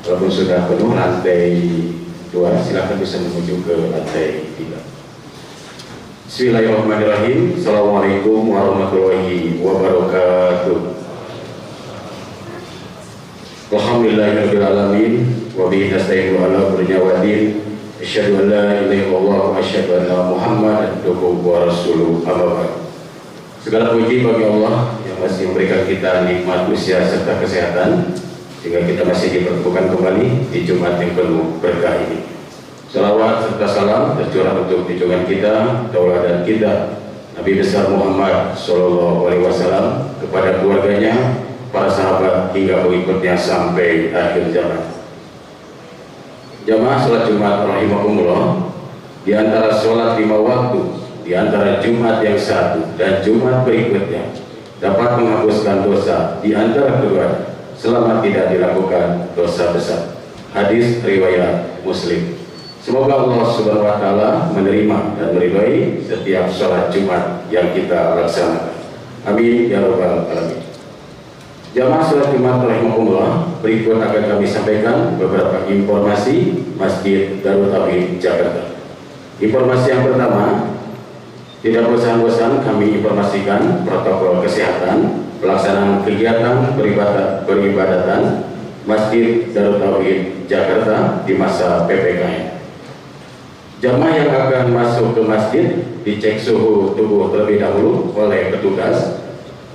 Walaupun sudah penuh lantai 2, silakan bisa menuju ke lantai 3. Bismillahirrahmanirrahim. Assalamualaikum warahmatullahi wabarakatuh. Alhamdulillahirabbil alamin wa bihi nasta'inu ala umuri wadin. Asyhadu an la ilaha illallah wa asyhadu anna Muhammadan abduhu wa rasuluhu. Amma ba'd. Segala puji bagi Allah yang masih memberikan kita nikmat usia serta kesehatan sehingga kita masih dipertemukan kembali di Jumat yang penuh berkah ini. Salawat serta salam tercurah untuk junjungan kita, tauladan kita, Nabi besar Muhammad Sallallahu Alaihi Wasallam, kepada keluarganya, para sahabat hingga pengikutnya sampai akhir zaman. Jamaah salat Jumat rahimakumullah, di antara salat 5 waktu, di antara Jumat yang satu dan Jumat berikutnya dapat menghapuskan dosa di antara kedua selama tidak dilakukan dosa besar. Hadis riwayat Muslim. Semoga Allah Subhanahu wa Ta'ala menerima dan meridhai setiap sholat Jumat yang kita laksanakan. Amin ya rabbal alamin. Jamaah sholat Jumat rahimakumullah, berikut akan kami sampaikan beberapa informasi Masjid Darut Tauhid Jakarta. Informasi yang pertama, tidak bosan-bosan kami informasikan protokol kesehatan pelaksanaan kegiatan beribadatan Masjid Darut Tauhid Jakarta di masa PPKM. Jamaah yang akan masuk ke masjid dicek suhu tubuh terlebih dahulu oleh petugas,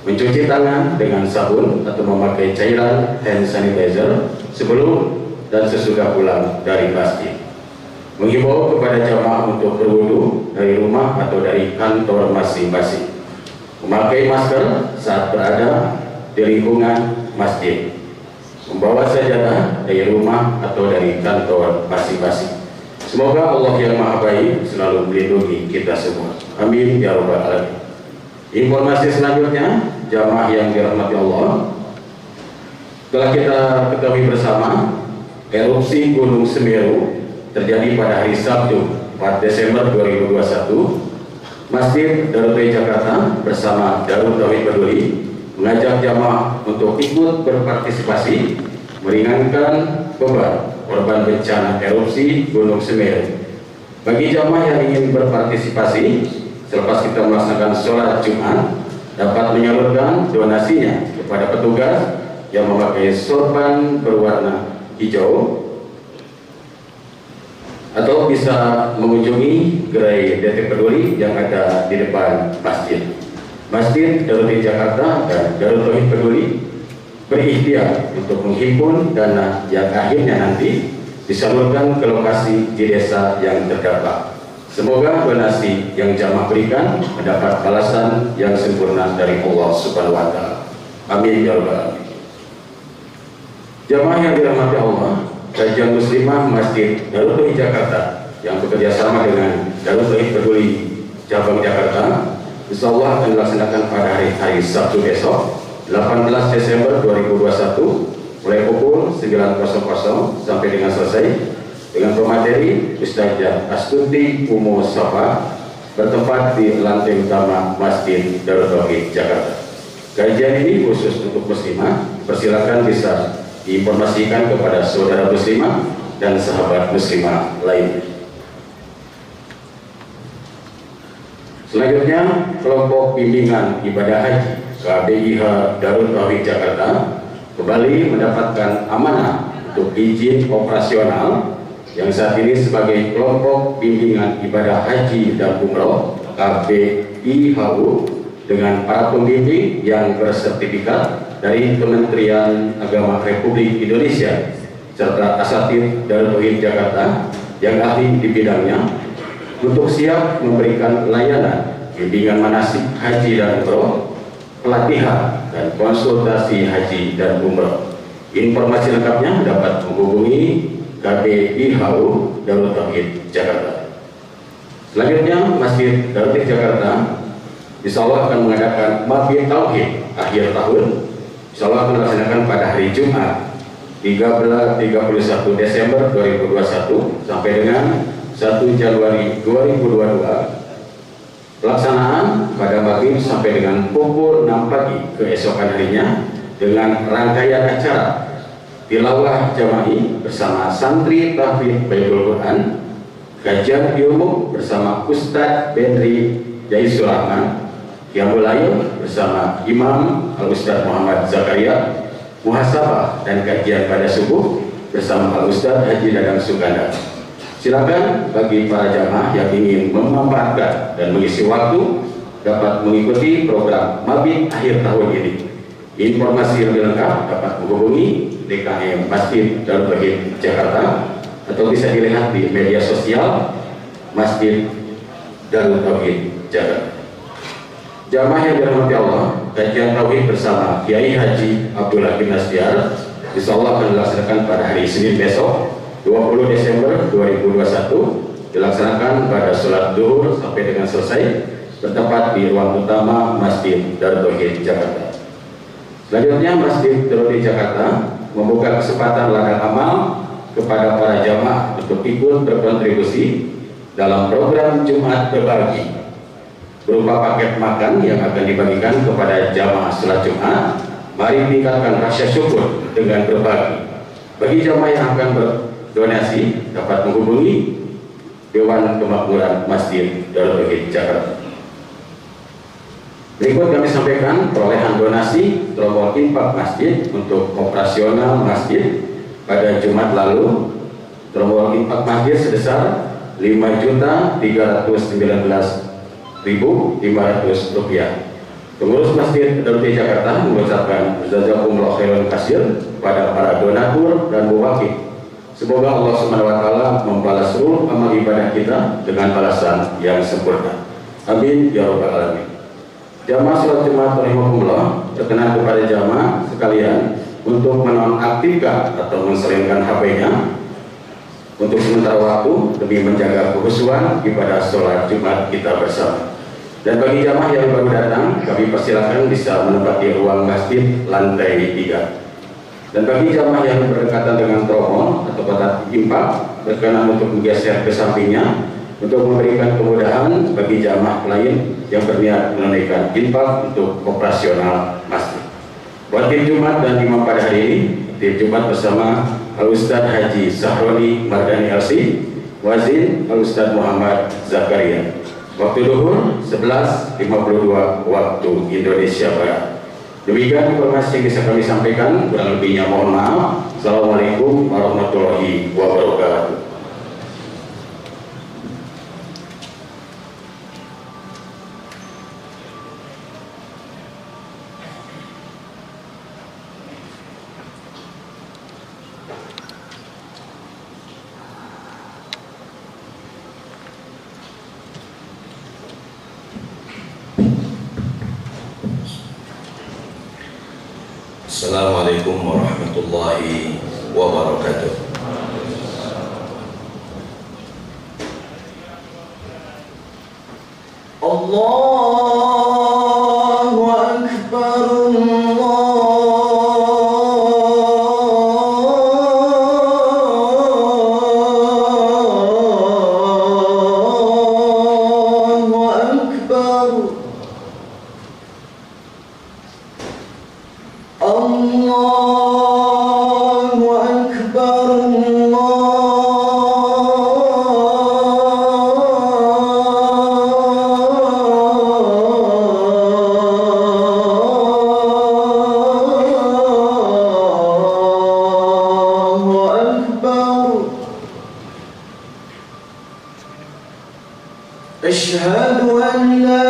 mencuci tangan dengan sabun atau memakai cairan hand sanitizer sebelum dan sesudah pulang dari masjid. Menghimbau kepada jamaah untuk berwudu dari rumah atau dari kantor masing-masing. Memakai masker saat berada di lingkungan masjid. Membawa sajadah dari rumah atau dari kantor masing-masing. Semoga Allah yang Maha Baik selalu melindungi kita semua. Amin ya rabbal alamin. Informasi selanjutnya, jamaah yang dirahmati Allah, telah kita ketahui bersama, erupsi Gunung Semeru terjadi pada hari Sabtu 4 Desember 2021. Masjid Darut Tauhid Jakarta bersama Darut Tauhid Peduli mengajak jamaah untuk ikut berpartisipasi meringankan beban korban bencana erupsi Gunung Semeru. Bagi jamaah yang ingin berpartisipasi, selepas kita melaksanakan sholat Jumat, dapat menyalurkan donasinya kepada petugas yang memakai sorban berwarna hijau, atau bisa mengunjungi gerai Detik Peduli yang ada di depan masjid. Masjid Darut Tauhid Jakarta dan Darut Tauhid Peduli berikhtiar untuk menghimpun dana yang akhirnya nanti disalurkan ke lokasi di desa yang terdampak. Semoga donasi yang jamaah berikan mendapat balasan yang sempurna dari Allah Subhanahu wa Ta'ala. Amin ya rabbal alamin. Jamaah yang dirahmati Allah, kajian muslimah Masjid Darut Tauhid Jakarta yang bekerja sama dengan Darut Tauhid Peduli Cabang Jakarta, insyaallah akan dilaksanakan pada hari Sabtu besok 18 Desember 2021 mulai pukul 9.00 sampai dengan selesai, dengan pemateri Ustazah Astuti Umu Safa, bertempat di lantai utama Masjid Darut Tauhid Jakarta. Kajian ini khusus untuk muslimah, persilakan bisa diinformasikan kepada saudara muslimah dan sahabat muslimah lainnya. Selanjutnya, kelompok bimbingan ibadah haji KBIH Darut Tauhid Jakarta kembali mendapatkan amanah untuk izin operasional yang saat ini sebagai kelompok bimbingan ibadah haji dan umroh KBIHU dengan para pembimbing yang bersertifikat dari Kementerian Agama Republik Indonesia serta asatidz Darut Tauhid Jakarta yang ahli di bidangnya untuk siap memberikan layanan bimbingan manasik haji dan umroh, pelatihan dan konsultasi haji dan umroh. Informasi lengkapnya dapat menghubungi KBIHU Darut Tauhid Jakarta. Selanjutnya, Masjid Darut Tauhid Jakarta insyaallah akan mengadakan Mabit Tauhid akhir tahun. Insyaallah akan dilaksanakan pada hari Jumat 31 Desember 2021 sampai dengan 1 Januari 2022. Pelaksanaan pada maghrib sampai dengan pukul 6 pagi keesokan harinya dengan rangkaian acara tilawah jama'i bersama santri tahfidz Baitul Quran, kajian ilmu bersama Ustadz Bedri Jaisul Rahman, qiyamul lail bersama Imam Al-Ustadz Muhammad Zakaria, muhasabah dan kajian pada subuh bersama Al-Ustadz Haji Dadang Suganda. Silakan bagi para jamaah yang ingin memanfaatkan dan mengisi waktu dapat mengikuti program Mabit akhir tahun ini. Informasi lebih lengkap dapat menghubungi DKM Masjid Darul Tauhid Jakarta atau bisa dilihat di media sosial Masjid Darul Tauhid Jakarta. Jamaah yang dirahmati Allah, kajian tauhid bersama Kiai Haji Abdullah bin Nasdiar insyaallah akan dilaksanakan pada hari Senin besok 20 Desember 2021, dilaksanakan pada sholat zuhur sampai dengan selesai, bertempat di ruang utama Masjid Darul Tauhid Jakarta. Selanjutnya Masjid Darul Tauhid Jakarta membuka kesempatan ladang amal kepada para jamaah untuk ikut berkontribusi dalam program Jumat Berbagi berupa paket makan yang akan dibagikan kepada jamaah sholat Jumat. Mari tingkatkan rasa syukur dengan berbagi. Bagi jamaah yang akan berdonasi dapat menghubungi Dewan Kemakmuran Masjid Darul Tauhid Jakarta. Berikut kami sampaikan perolehan donasi trombol infak masjid untuk operasional masjid pada Jumat lalu. Trombol infak masjid sebesar Rp5.319.500. Pengurus Masjid Darul Tauhid Jakarta mengucapkan jazakumullah khairan katsir kepada para donatur dan muwakil. Semoga Allah SWT membalas seluruh amal ibadah kita dengan balasan yang sempurna. Amin ya rabbal alamin. Jamaah sholat Jumat rahimakumullah, berkenan kepada jamaah sekalian untuk menonaktifkan atau menselingkan HP-nya untuk sementara waktu demi menjaga kekhusyuan ibadah sholat Jumat kita bersama. Dan bagi jamaah yang baru datang, kami persilakan bisa menempati ruang masjid lantai 3. Dan bagi jamaah yang berdekatan dengan trommel atau kotak infak, berkenan untuk menggeser ke sampingnya untuk memberikan kemudahan bagi jamaah lain yang berniat menunaikan infak untuk operasional masjid. Buat tim Jumat dan imam pada hari ini, tim Jumat bersama Al-Ustadz Haji Sahroni Mardani LC, Wazin Al-Ustadz Muhammad Zakaria. Waktu duhur 11.52 waktu Indonesia Barat. Demikian informasi yang bisa kami sampaikan, kurang lebihnya mohon maaf. Assalamualaikum warahmatullahi wabarakatuh. Assalamualaikum warahmatullahi wabarakatuh. Allahu Akbar, Allahu Akbar. Allahu Akbar, Allahu Akbar. Asyhadu an la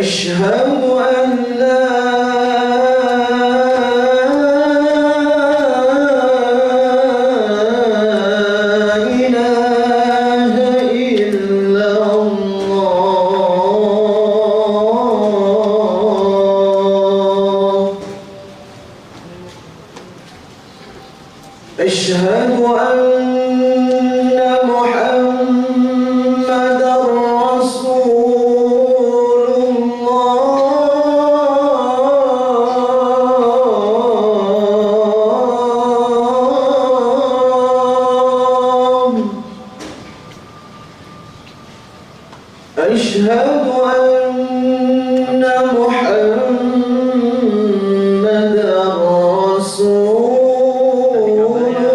أشهد أن لا إله إلا الله. أشهد أن محمدًا رسول الله. أشهد أن محمدا رسول الله.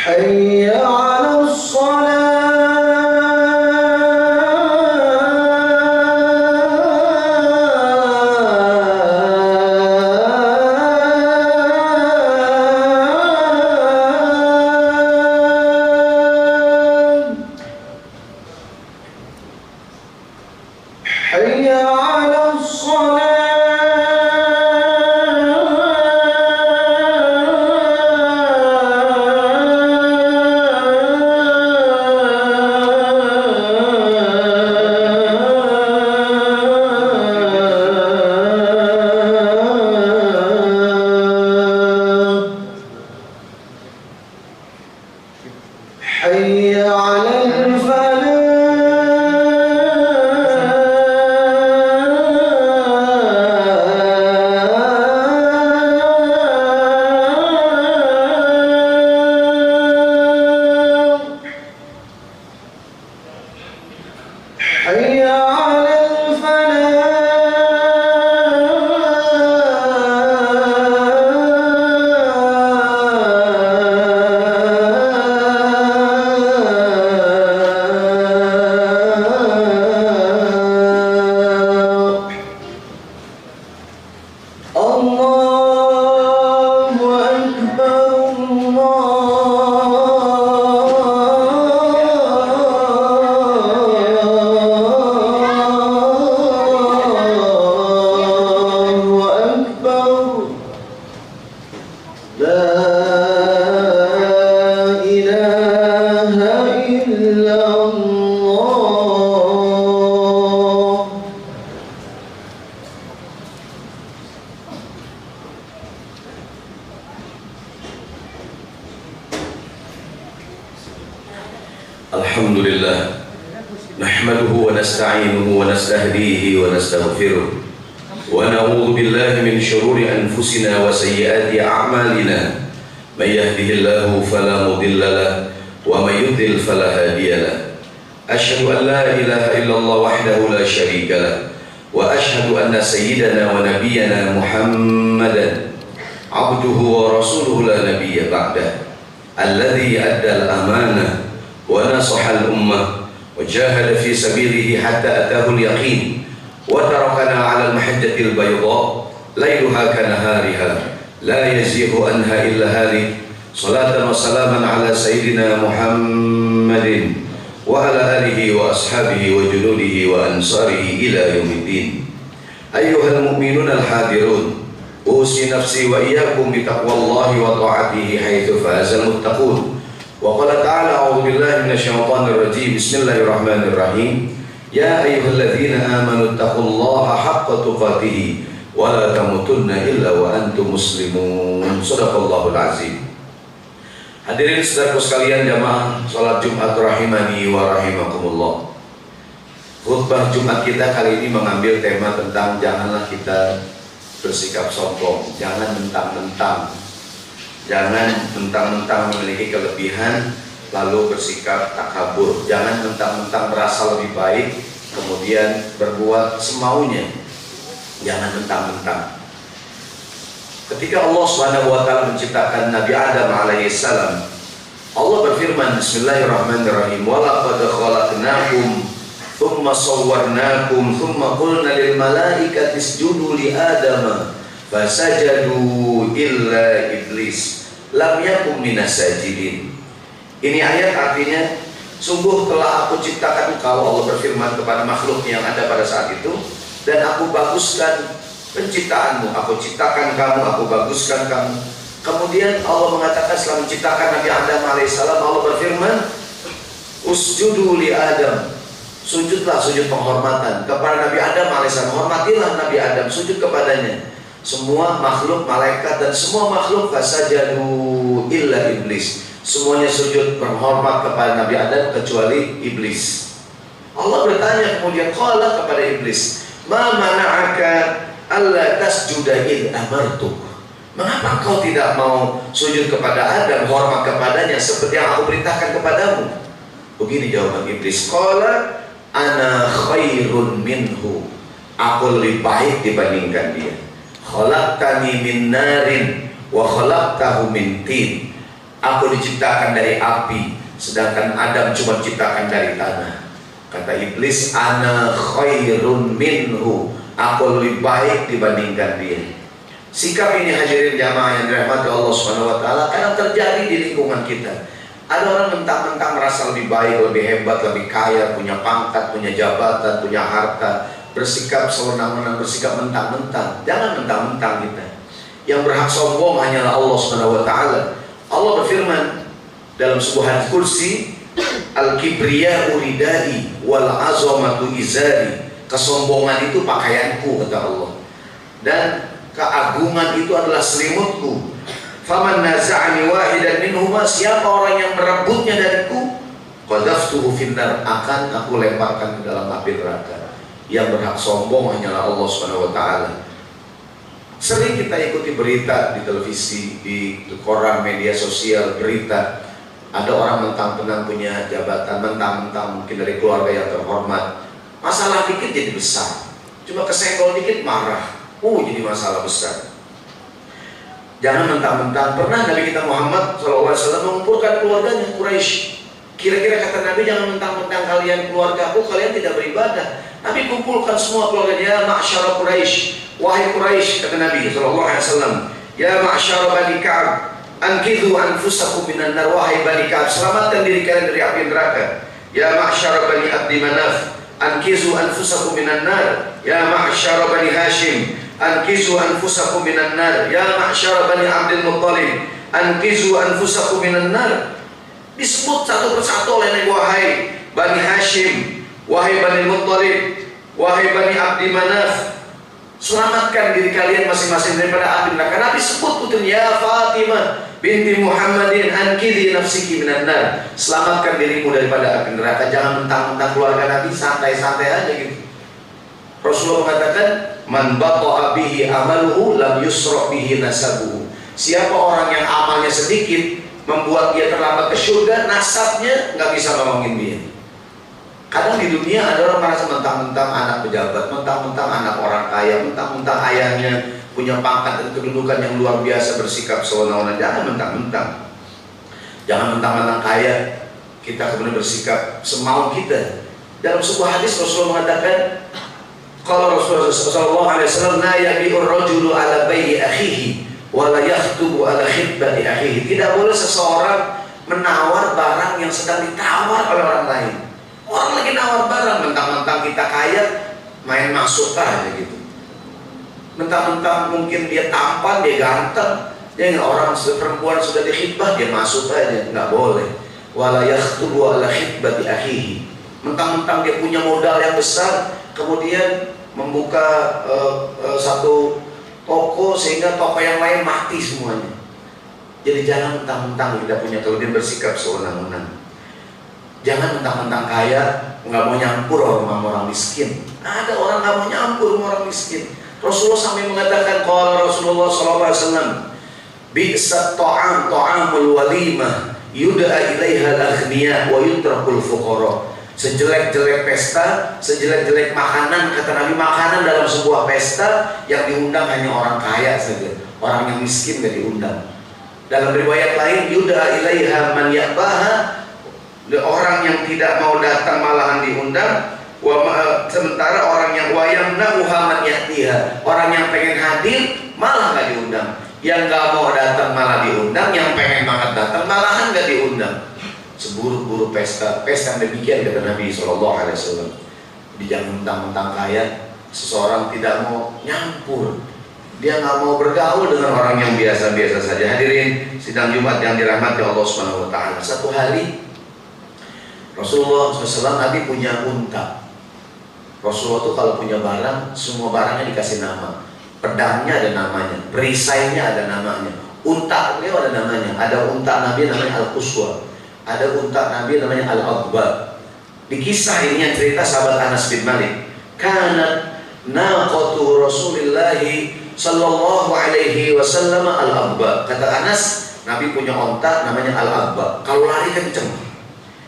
حي على حي على حي على حي على الفلاح. الله أكبر الله أكبر لا إله إلا الله. Alhamdulillah, nahmaduhu wa nasta'inuhu wa nastahdihi wa nastaghfiruh wa na'udzu billahi min shururi anfusina wa sayyiati a'malina. May yahdihillahu fala mudilla lahu wa may yudlil fala hadiya lahu. Asyhadu an la ilaha illallah wahdahu la syarika lahu wa asyhadu anna sayyidana wa nabiyyana Muhammadan abduhu wa rasuluhu la nabiyya ba'dah, alladhi adda al-amanah wa nasaha al-ummah wa jahada fi sabilihi hatta atahu al-yaqin wa tarakana 'ala al-mahajjati al-bayda layluha kanahariha la yazighu anha illa halik. Salatan wa salaman 'ala sayyidina Muhammadin wa 'ala alihi wa ashabihi wa junudihi wa ansarihi ila yaumiddin. Ayyuhal mu'minuna al-hadirun, usi nafsi wa iyyakum bi taqwallahi wa ta'atihi haitsu fazal muttaqun. Wa qala ta'ala a'udzu billahi minasyaitonir rajim. Bismillahirrahmanirrahim. Ya ayyuhalladzina amanu taqullaha haqqa tuqatih wa la tamutunna illa wa antum muslimun. Shadaqallahul azim. Hadirin saudaraku sekalian jamaah salat Jumat rahimani wa rahimakumullah. Khutbah Jumat kita kali ini mengambil tema tentang janganlah kita bersikap sombong, jangan mentang-mentang, jangan mentang-mentang memiliki kelebihan lalu bersikap takabur, jangan mentang-mentang merasa lebih baik kemudian berbuat semaunya, jangan mentang-mentang. Ketika Allah SWT menciptakan Nabi Adam alaihissalam, Allah berfirman, Bismillahirrahmanirrahim, walaqad khalaqnakum thumma sawwarnakum thumma qulna lil malaikati isjudu li adama fasajadu illa iblis lam yakun minas sajidin. Ini ayat artinya, sungguh telah aku ciptakan engkau, Allah berfirman kepada makhluk yang ada pada saat itu, dan aku baguskan penciptaanmu, aku ciptakan kamu, aku baguskan kamu. Kemudian Allah mengatakan setelah menciptakan Nabi Adam alaihissalam, Allah berfirman, usjudu li Adam, sujudlah, sujud penghormatan kepada Nabi Adam alaihissalam, hormatilah Nabi Adam, sujud kepadanya. Semua makhluk, malaikat dan semua makhluk fasajadu illa iblis, semuanya sujud berhormat kepada Nabi Adam kecuali iblis. Allah bertanya kemudian qala kepada iblis, ma mana'aka alla tasjuda id amartuk. Mengapa engkau tidak mau sujud kepada Adam, hormat kepadanya seperti yang aku perintahkan kepadamu? Begini jawaban iblis, qala ana khairun minhu, aku lebih baik dibandingkan dia. Khalaqtani min narin wa khalaqtahu min tin, aku diciptakan dari api, sedangkan Adam cuma diciptakan dari tanah. Kata iblis, ana khairun minhu, aku lebih baik dibandingkan dia. Sikap ini hadirin jamaah yang dirahmati Allah SWT kadang terjadi di lingkungan kita. Ada orang mentang-mentang merasa lebih baik, lebih hebat, lebih kaya, punya pangkat, punya jabatan, punya harta, bersikap sewenang-wenang, bersikap mentang-mentang. Jangan mentang-mentang kita. Yang berhak sombong hanyalah Allah SWT. Allah berfirman dalam sebuah hadis kursi, al-kibriya'u ridai wal azamatu izari, kesombongan itu pakaianku, kata Allah, dan keagungan itu adalah selimutku. Faman naza'ani wahidan minhuma, siapa orang yang merebutnya dariku, qadhaftuhu finnar, akan aku lemparkan ke dalam api neraka. Yang berhak sombong hanyalah Allah SWT. Sering kita ikuti berita di televisi, di koran, media sosial, berita ada orang mentang-mentang punya jabatan, mentang-mentang mungkin dari keluarga yang terhormat, masalah dikit jadi besar, cuma kesenggol dikit marah, jadi masalah besar. Jangan mentang-mentang. Pernah Nabi kita Muhammad SAW mengumpulkan keluarganya Quraisy. Kira-kira kata Nabi, jangan mentang-mentang kalian keluargaku, kalian tidak beribadah. Nabi kumpulkan semua keluarganya, ya ma'syara Quraisy, wahai Quraisy, kata Nabi SAW, ya ma'syara Bani Ka'ab, anqidhu anfusakum minan nar, wahai Bani Ka'ab, selamatkan diri kalian dari api neraka. Ya ma'syara Bani Abdi Manaf, anqidhu anfusakum minan nar. Ya ma'syara Bani Hashim, anqizu anfusakum minan nar. Ya ma'syara Bani Abdul Muttalib, anqizu anfusakum minan nar. Disebut satu persatu oleh Nabi, wahai Bani Hashim, wahai Bani Muttalib, wahai Bani Abdi Manaf, selamatkan diri kalian masing-masing daripada api neraka. Nabi sebut putrinya, ya Fatimah binti Muhammadin, anqidhi nafsiki minan nar, selamatkan dirimu daripada api neraka. Jangan mentang-mentang keluarga Nabi santai-santai aja gitu. Rasulullah mengatakan, man bata'a bihi amaluhu lam yusra' bihi nasabuhu. Siapa orang yang amalnya sedikit membuat dia terlambat ke surga, nasabnya nggak bisa nolongin dia. Kadang di dunia ada orang merasa mentang-mentang anak pejabat, mentang-mentang anak orang kaya, mentang-mentang ayahnya punya pangkat dan kedudukan yang luar biasa, bersikap sewenang-wenang. Jangan mentang-mentang. Jangan mentang-mentang kaya kita kemudian bersikap semau kita. Dalam sebuah hadis Rasulullah mengatakan, kalau Rasulullah SAW, la yabi'ur rajulu ala bayi akhihi wa la yakhtubu ala khitbati akhihi. Tidak boleh seseorang menawar barang yang sedang ditawar oleh orang lain. Orang lagi nawar barang, mentang-mentang kita kaya, main masuk aja gitu. Mentang-mentang mungkin dia tampan, dia ganteng, dia orang perempuan sudah dikhitbah, dia masuk aja, nggak boleh. Wa la yakhtubu ala khitbati akhihi. Mentang-mentang dia punya modal yang besar, kemudian membuka satu toko sehingga toko yang lain mati semuanya. Jadi jangan mentang-mentang kita punya kelebihan, bersikap sewenang-wenang. Jangan mentang-mentang kaya nggak mau nyampur sama orang miskin. Ada orang nggak mau nyampur sama orang miskin. Rasulullah sampai mengatakan, qala Rasulullah SAW, bi'sat ta'am ta'amul walimah yud'a ilaiha al-aghniya wa yutrakul fuqara. Sejelek-jelek pesta, sejelek-jelek makanan, kata Nabi, makanan dalam sebuah pesta yang diundang hanya orang kaya saja, orang yang miskin gak diundang. Dalam riwayat lain, yud'a ilaiha man ya'baha, orang yang tidak mau datang malahan diundang. Sementara orang yang wayamna'uha man ya'tiha, orang yang pengen hadir malah gak diundang. Yang gak mau datang malah diundang, yang pengen banget datang malahan gak diundang. Seburuk-buruk pesta yang demikian, kata Nabi SAW. Jangan mentang-mentang kaya, seseorang tidak mau nyampur, dia nggak mau bergaul dengan orang yang biasa-biasa saja. Hadirin sidang Jumat yang dirahmati Allah SWT. Satu hari Rasulullah SAW, Nabi punya unta. Rasulullah itu kalau punya barang, semua barangnya dikasih nama. Pedangnya ada namanya, perisainya ada namanya, unta beliau ada namanya. Ada unta Nabi namanya Al-Quswa, ada unta Nabi namanya Al-Adba. Di kisah ini yang cerita sahabat Anas bin Malik, kanat naqatu Rasulillahi sallallahu alaihi wasallam al-abba. Kata Anas, Nabi punya onta namanya al-abba. Kalau lari kenceng.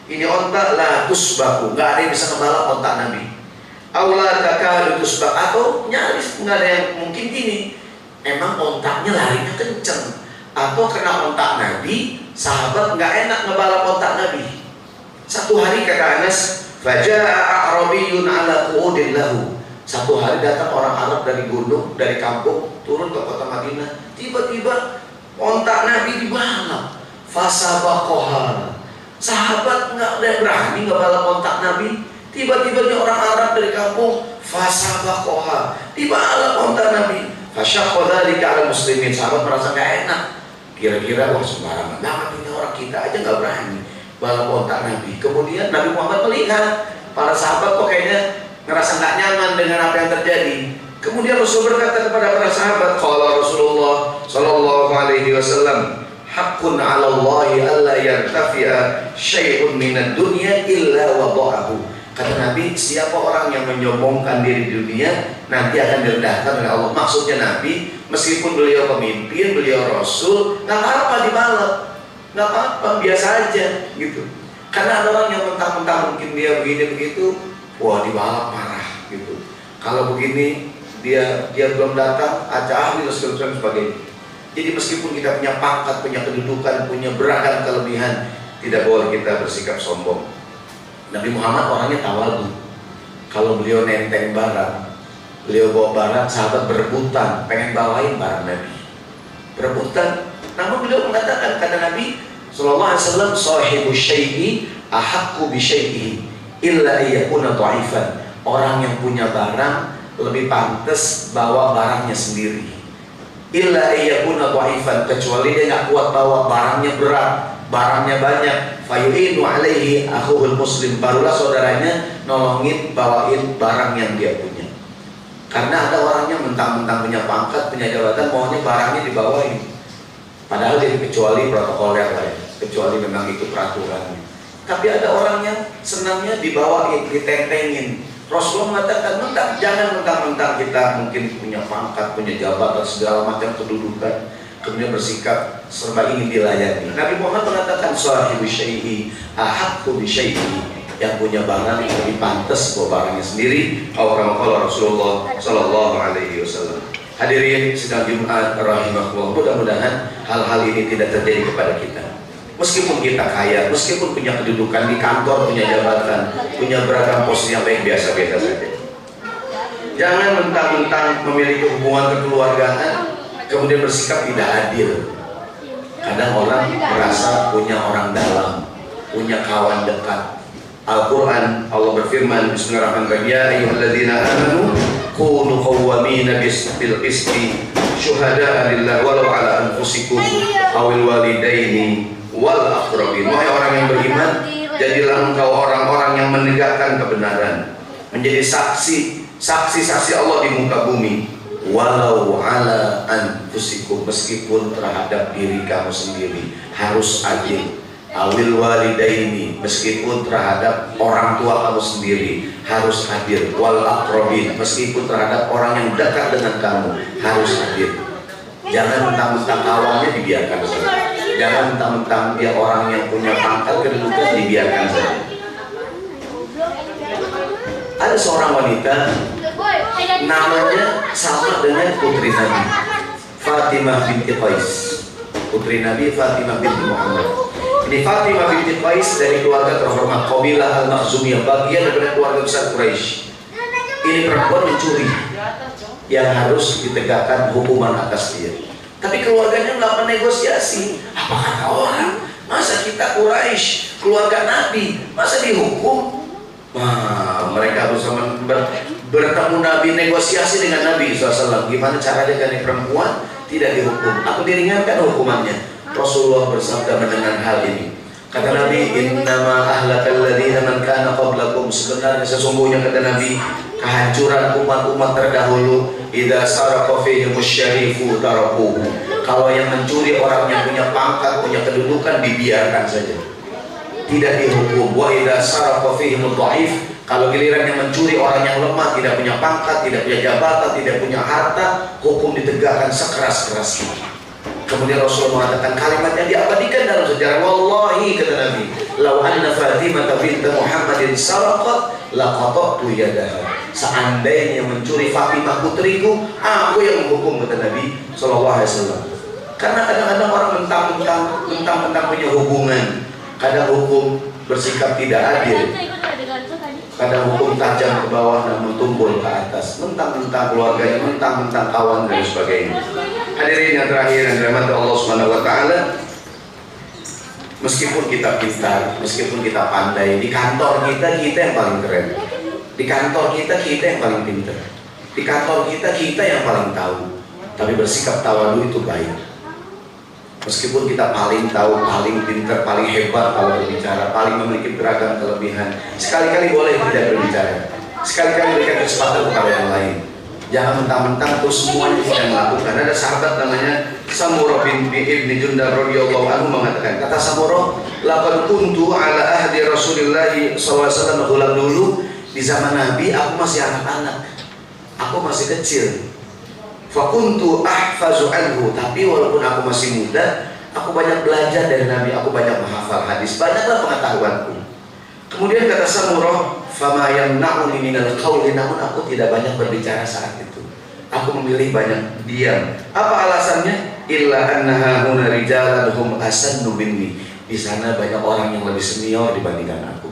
Ini onta la tusbaku, nggak ada yang bisa ngebalap onta Nabi. Allah takal tusbak, atau nyaris nggak ada yang mungkin gini. Emang ontaknya larinya kenceng, atau kena ontak Nabi, sahabat nggak enak ngebalap ontak Nabi. Satu hari kata Anas, faja'a a'rabiyun ala qu'udin lahu. Satu hari datang orang Arab dari gunung, dari kampung, turun ke kota Madinah. Tiba-tiba ontak Nabi dibalap. Fasabaqoha. Sahabat nggak ada yang berani ngebalap ontak Nabi. Tiba-tiba orang Arab dari kampung, fasabaqoha, dibalap ontak Nabi. Fasyaqqa dzalika 'ala muslimin. Sahabat merasa nggak enak. Kira-kira wah sembarangan banget ini, orang kita aja nggak berani balap ontak Nabi. Kemudian Nabi Muhammad melihat para sahabat kok kayaknya ngerasa nggak nyaman dengan apa yang terjadi. Kemudian Rasul berkata kepada para sahabat, qala Rasulullah sallallahu alaihi wasallam, haqqun 'ala Allahi alla yartafi'a syai'un minad dunya illa wada'ahu. Kata Nabi, siapa orang yang menyombongkan diri di dunia nanti akan direndahkan oleh Allah. Maksudnya Nabi, meskipun beliau pemimpin, beliau Rasul, nggak apa-apa dibalap, nggak apa-apa, biasa aja gitu. Karena ada orang yang mentang-mentang mungkin dia begini begitu, wah dibalap parah gitu. Kalau begini dia belum datang, aja ahli dan sebagainya. Jadi meskipun kita punya pangkat, punya kedudukan, punya beragam kelebihan, tidak boleh kita bersikap sombong. Nabi Muhammad orangnya tawadhu. Kalau beliau nenteng barang, beliau bawa barang, sahabat berebutan pengen bawain barang Nabi, berebutan. Namun beliau mengatakan, kata Nabi sallallahu alaihi wasallam, sahibu syai'i ahaqqu bi syai'ihi illa yakuna dhaifan. Orang yang punya barang lebih pantas bawa barangnya sendiri. Illa yakuna dhaifan, kecuali dia nggak kuat bawa barangnya berat, barangnya banyak. Fayu'inu alaihi akhuhul muslim, barulah saudaranya nolongin bawain barang yang dia punya. Karena ada orangnya mentang-mentang punya pangkat, punya jabatan, maunya barangnya dibawain. Padahal dia kecuali protokoler lah ya, kecuali memang itu peraturannya. Tapi ada orang yang senangnya dibawain, ditentengin. Rasulullah mengatakan, jangan mentang-mentang kita mungkin punya pangkat, punya jabatan, segala macam kedudukan, kemudian bersikap serba ingin dilayani. Nabi Muhammad mengatakan, sahibu syai'i ahaqqu bi syai'i, yang punya barang lebih pantas bawa barangnya sendiri. Kalau Rasulullah sallallahu alaihi wasallam. Hadirin sidang Jumat rahimahullah, mudah-mudahan hal-hal ini tidak terjadi kepada kita. Meskipun kita kaya, meskipun punya kedudukan di kantor, punya jabatan, punya beragam posisi yang baik, biasa-biasa saja. Jangan mentang-mentang memiliki hubungan kekeluargaan kemudian bersikap tidak adil. Kadang orang merasa punya orang dalam, punya kawan dekat. Al-Quran, Allah berfirman, bismillahirrahmanirrahim, ya ayyuhalladzina amanu kunu qawwamina bil qisti syuhada'a lillah walau ala anfusikum awil walidaini wal aqrabin. Wahai orang yang beriman, jadilah engkau orang-orang yang menegakkan kebenaran, menjadi saksi Allah di muka bumi, walau ala anfusikum, meskipun terhadap diri kamu sendiri harus adil. Awil walidaini, meskipun terhadap orang tua kamu sendiri harus adil. Wal aqrabin, meskipun terhadap orang yang dekat dengan kamu harus adil. Jangan mentang-mentang kawannya dibiarkan saja. Jangan mentang-mentang dia orang yang punya pangkat kedudukan dibiarkan saja. Ada seorang wanita namanya sama dengan putri Nabi, Fatimah binti Qais. Putri Nabi Fatimah binti Muhammad. Ini Fatimah binti Qais dari keluarga terhormat Qabilah Al-Makhzumiyah, bagian dari keluarga besar Quraisy. Ini perempuan mencuri yang harus ditegakkan hukuman atas dia. Tapi keluarganya melakukan negosiasi. Apa kata orang? Masa kita Quraisy, keluarga Nabi, masa dihukum? Wah, mereka bersama bertemu Nabi, negosiasi dengan Nabi SAW. Gimana caranya dari perempuan tidak dihukum atau diringankan hukumannya? Rasulullah bersabda mendengar hal ini. Kata Nabi, innama ahlakal ladzina man kana qablakum, sebenarnya sesungguhnya kata Nabi, kehancuran umat-umat terdahulu, idza saraqa fihim syarifu tarakuhu. Kalau yang mencuri orang yang punya pangkat, punya kedudukan, dibiarkan saja, tidak dihukum. Wa idza saraqa fihim dhaif Kalau giliran yang mencuri orang yang lemah, tidak punya pangkat, tidak punya jabatan, tidak punya harta, hukum ditegakkan sekeras-kerasnya. Kemudian Rasulullah mengatakan kalimat yang diabadikan dalam sejarah. Wallahi, kata Nabi, lau anna Fatimah binta Muhammadin saraqat laqata'tu yadaha. Seandainya mencuri Fatimah putriku, aku yang menghukum, kata Nabi sallallahu alaihi wasallam. Karena kadang-kadang orang mentang-mentang punya hubungan, kadang hukum bersikap tidak adil, kadang hukum tajam ke bawah namun tumpul ke atas, mentang-mentang keluarganya, mentang-mentang kawan dan sebagainya. Hadirin yang terakhir yang dirahmati Allah Subhanahu wa taala, meskipun kita pintar, meskipun kita pandai, di kantor kita yang paling keren. Di kantor kita yang paling pintar. Di kantor kita yang paling tahu. Tapi bersikap tawadu itu baik. Meskipun kita paling tahu, paling pintar, paling hebat kalau berbicara, paling memiliki beragam kelebihan, sekali-kali boleh tidak berbicara, sekali-kali berikan kesempatan kepada yang lain. Jangan mentang-mentang tuh semuanya kita melakukan. Ada sahabat namanya Samurah bin Ibn Jundab radhiyallahu anhu mengatakan, kata Samurah, laqad kuntu ala ahdi Rasulillah SAW, dulu di zaman Nabi aku masih anak-anak, aku masih kecil. Fakuntu ahfazu anhu, tapi walaupun aku masih muda, aku banyak belajar dari Nabi, aku banyak menghafal hadis, banyaklah pengetahuanku. Kemudian kata Samurah, fama yamna'uni minal qawli, namun aku tidak banyak berbicara saat itu. Aku memilih banyak diam. Apa alasannya? Illa annaha huna rijalan hum asannu minni. Di sana banyak orang yang lebih senior dibandingkan aku.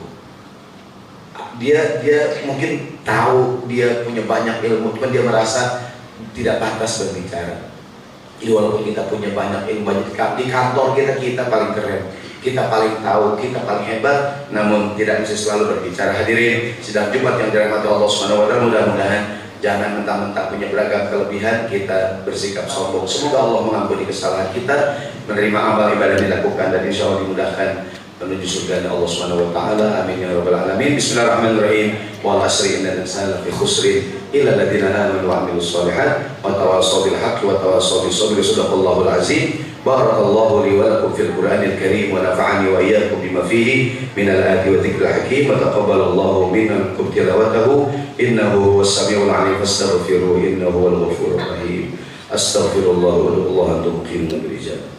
Dia mungkin tahu, dia punya banyak ilmu, cuman dia merasa tidak pantas berbicara. Jadi walaupun kita punya banyak ilmu, di kantor kita paling keren, kita paling tahu, kita paling hebat, namun tidak bisa selalu berbicara. Hadirin sidang Jumat yang dirahmati Allah Subhanahu wa taala, mudah-mudahan jangan mentang-mentang punya beragam kelebihan kita bersikap sombong. Semoga Allah mengampuni kesalahan kita, menerima amal ibadah yang dilakukan, dan insya Allah dimudahkan menuju surga Allah Subhanahu wa taala. Amin ya rabbal alamin. Bismillahirrahmanirrahim. Wal asri innal insana lafi khusrin illa alladziina aamanu wa 'amilus shalihat wa tawassaw bil haqqi wa tawassaw bis sabri. Shadaqallahul azim. Barakallahu li wa lakum fil Qur'anil karim wa nafa'ani wa iyyakum bima fihi minal ayati wa dzikril hakim. Wa taqabbalallahu minkum tilawatahu innahu huwas samiul 'alim. Fastaghfiruhu innahu huwal ghafurur rahim. Astaghfirullah wa atubu antum qimna bil ijabah.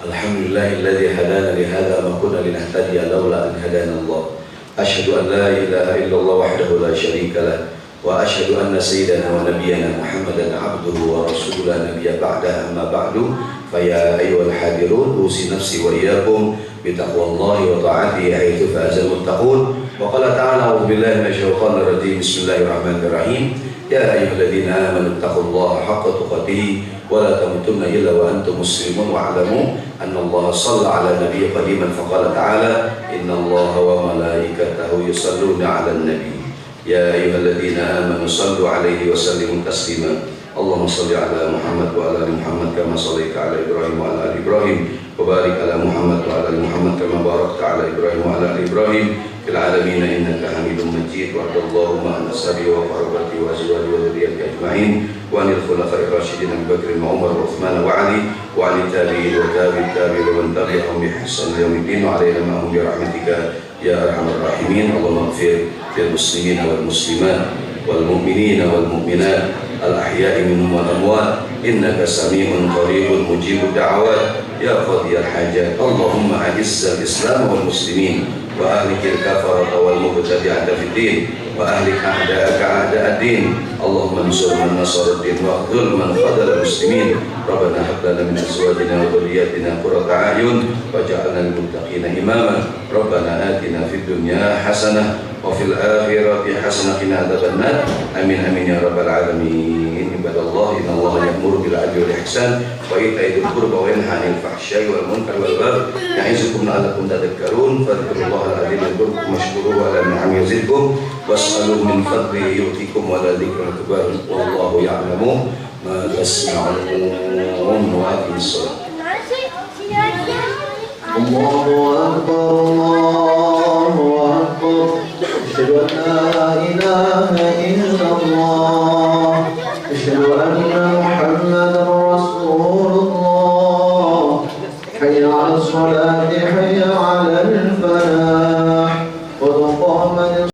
Alhamdulillahilladzi hadana li hadza ma kunna linahtadiya laula an hadana Allah. Asyhadu an la ilaha illallah wahdahu la syarika lah wa asyhadu anna sayyidana wa nabiyyana Muhammadan abduhu wa rasuluhu la nabiyya ba'dahu, amma ba'du. Fa ya ayyuhal hadirun, usi nafsi wa iyyakum bi taqwallahi wa ta'atihi haitsu fazal muttaqun. Wa qala ta'ala a'udzu billahi minasy syaithanir rajim. Bismillahirrahmanirrahim. Ya ayyuhalladzina amanu taqullaha haqqa tuqatih wa la tamutunna illa wa antum muslimun wa'lamu anna Allah shalla 'ala nabiyyi qadiman faqala ta'ala innallaha wa malaikatahu yusalluna 'alan nabi ya ayyuhalladzina amanu sallu 'alaihi wa sallimu taslima. Allahumma shalli 'ala Muhammad wa 'ala ali Muhammad kama shallaita 'ala Ibrahim wa 'ala ali Ibrahim wa barik 'ala Muhammad wa 'ala ali Muhammad kama barakta 'ala Ibrahim wa 'ala ali Ibrahim fil 'alamin innaka Hamidum Majid. Wa Allahumma an ashabi wa qarabati wa azwaji wa dzurriyyati ajma'in wa anil khulafa'ir rasyidin Abu Bakr wa Umar wa Uthman wa Ali wa anil tabi'in wa tabi'in wa man tabi'ahum bi ihsan ila yaumiddin wa alaina ma'hum bi rahmatika ya arhamar rahimin. Allahumma ighfir lil muslimina wal muslimat wal mu'minina wal mu'minat al ahya'i minhum wal amwat innaka sami'un qaribun mujibud da'awat ya qadiyal hajat. Allahumma a'izzal islam wal muslimin wa ahlikil kafarata wal mubtadi'ata fid din wa ahlik a'da'aka a'da'ad-din. Allahumma ansur man nasara ad-din wa khudhul man khadhala al-muslimin. Rabbana hab lana min azwajina wa dhurriyyatina qurrata a'yun waj'alna lil muttaqina imama. Rabbana atina fid dunya hasanah wa fil akhirati hasanah wa qina adzabannar. Amin amin ya rabbal alamin. Ibadallah, innallaha ya'muru bil 'adli wal ihsan wa ita'i dzil qurba wa yanha 'anil fahsya'i wal munkari wal baghi ya'izukum la'allakum tadhakkarun. Fadhkurullaha al-'azim yadhkurkum washkuruhu 'ala ni'amihi yazidkum was'aluhu min fadlihi yu'tikum wa la dzikrul akbar. Wallahu ya'lamu ma tasna'un. Wa aqimis shalah. Allahu akbar. أشهد أن لا إله إلا الله أشهد أن محمدا رسول الله حي على الصلاة حي على الفلاح قد قامت